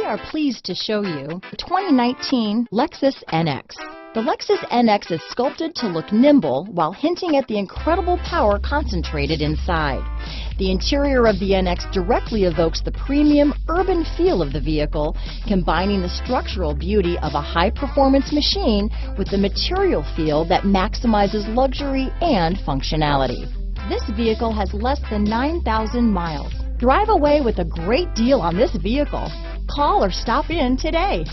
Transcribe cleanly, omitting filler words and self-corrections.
are pleased to show you the 2019 Lexus NX. The Lexus NX is sculpted to look nimble while hinting at the incredible power concentrated inside. The interior of the NX directly evokes the premium urban feel of the vehicle, combining the structural beauty of a high-performance machine with the material feel that maximizes luxury and functionality. This vehicle has less than 9,000 miles. Drive away with a great deal on this vehicle. Call or stop in today.